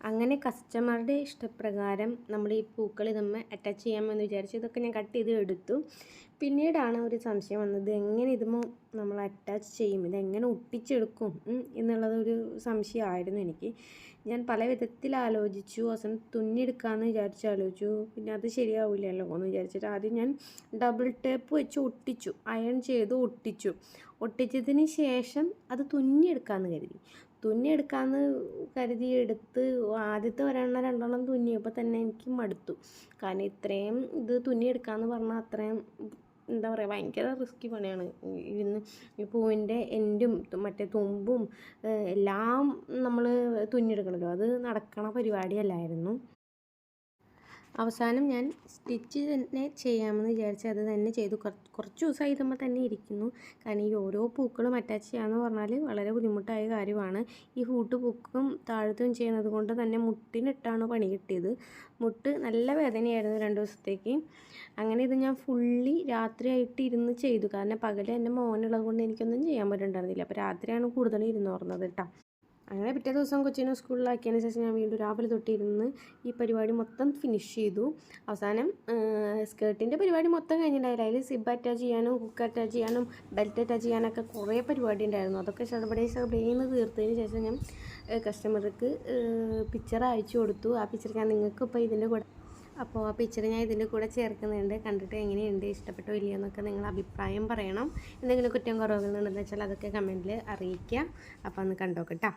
അങ്ങനെ കസ്റ്റമറുടെ ഇഷ്ടപ്രകാരം നമ്മൾ ഈ പൂക്കൾ നമ്മൾ അറ്റാച്ച് ചെയ്യാമെന്ന് വിചാരിച്ചു. ഇതൊക്കെ ഞാൻ കട്ട് ചെയ്ത് എടുത്തു. പിന്നീടാണ് ഒരു സംശയം വന്നത്, എങ്ങനെ ഇതുമ്പോൾ നമ്മൾ അറ്റാച്ച് ചെയ്യും, ഇതെങ്ങനെ ഒട്ടിച്ചെടുക്കും എന്നുള്ളതൊരു സംശയമായിരുന്നു എനിക്ക്. ഞാൻ പല വിധത്തിൽ ആലോചിച്ചു. അവസാനം തുന്നിയെടുക്കാമെന്ന് ആലോചിച്ചു. പിന്നെ അത് ശരിയാവില്ലല്ലോ എന്ന് വിചാരിച്ചിട്ട് ആദ്യം ഞാൻ ഡബിൾ ടേപ്പ് വെച്ച് ഒട്ടിച്ചു, അയൺ ചെയ്ത് ഒട്ടിച്ചു. ഒട്ടിച്ചതിന് ശേഷം അത് തുന്നിയെടുക്കാമെന്ന് കരുതി എടുത്ത് ആദ്യത്തെ ഒരെണ്ണം രണ്ടെണ്ണം തുന്നിയപ്പോൾ തന്നെ എനിക്ക് മടുത്തു. കാരണം ഇത്രയും ഇത് തുന്നിയെടുക്കാമെന്ന് പറഞ്ഞാൽ അത്രയും എന്താ പറയുക, ഭയങ്കര റിസ്കി പണിയാണ്. ഇരുന്ന് ഈ പൂവിൻ്റെ എൻഡും മറ്റേ തുമ്പും എല്ലാം നമ്മൾ തുന്നിയെടുക്കണമല്ലോ, അത് നടക്കണ പരിപാടിയല്ലായിരുന്നു. അവസാനം ഞാൻ സ്റ്റിച്ച് തന്നെ ചെയ്യാമെന്ന് വിചാരിച്ച് അത് തന്നെ ചെയ്തു. കുറച്ച് ദിവസമായി ഇതുമ്പോൾ തന്നെ ഇരിക്കുന്നു. കാരണം ഈ ഓരോ പൂക്കളും അറ്റാച്ച് ചെയ്യാമെന്ന് പറഞ്ഞാൽ വളരെ ബുദ്ധിമുട്ടായ കാര്യമാണ്. ഈ ഹൂട്ട് പൂക്കും താഴത്തും ചെയ്യുന്നത് കൊണ്ട് തന്നെ മുട്ടിനിട്ടാണ് പണി കിട്ടിയത്. മുട്ട് നല്ല വേദനയായിരുന്നു 2 ദിവസത്തേക്ക്. അങ്ങനെ ഇത് ഞാൻ ഫുള്ളി രാത്രിയായിട്ട് ഇരുന്ന് ചെയ്തു. കാരണം പകൽ എൻ്റെ മോനുള്ളത് കൊണ്ട് എനിക്കൊന്നും ചെയ്യാൻ പറ്റുന്നുണ്ടായിരുന്നില്ല. അപ്പോൾ രാത്രിയാണ് കൂടുതൽ ഇരുന്നോർന്നത് കേട്ടോ. അങ്ങനെ പിറ്റേ ദിവസം കൊച്ചിനെ സ്കൂളിലാക്കിയതിന് ശേഷം ഞാൻ വീണ്ടും രാവിലെ തൊട്ടിരുന്ന് ഈ പരിപാടി മൊത്തം ഫിനിഷ് ചെയ്തു. അവസാനം സ്കേർട്ടിൻ്റെ പരിപാടി മൊത്തം കഴിഞ്ഞിട്ടുണ്ടായില്ല. അതിൽ സിബ് അറ്റാച്ച് ചെയ്യാനും ഹുക്ക് അറ്റാച്ച് ചെയ്യാനും ബെൽറ്റ് അറ്റാച്ച് ചെയ്യാനൊക്കെ കുറേ പരിപാടി ഉണ്ടായിരുന്നു. അതൊക്കെ ഷടപടേന്ന് തീർത്തതിന് ശേഷം ഞാൻ കസ്റ്റമർക്ക് പിക്ചർ അയച്ചു കൊടുത്തു. ആ പിക്ചർ ഞാൻ നിങ്ങൾക്ക് ഇപ്പോൾ ഇതിൻ്റെ കൂടെ ആ പിക്ചർ ഞാൻ ഇതിൻ്റെ കൂടെ ചേർക്കുന്നുണ്ട്. കണ്ടിട്ട് എങ്ങനെയുണ്ട്, ഇഷ്ടപ്പെട്ടോ ഇല്ലയോ എന്നൊക്കെ നിങ്ങൾ അഭിപ്രായം പറയണം. എന്തെങ്കിലും കുറ്റം കുറവുകളുണ്ടെന്ന് വെച്ചാൽ അതൊക്കെ കമൻറ്റിൽ അറിയിക്കുക. അപ്പോൾ ഒന്ന് കണ്ടോക്കട്ടോ.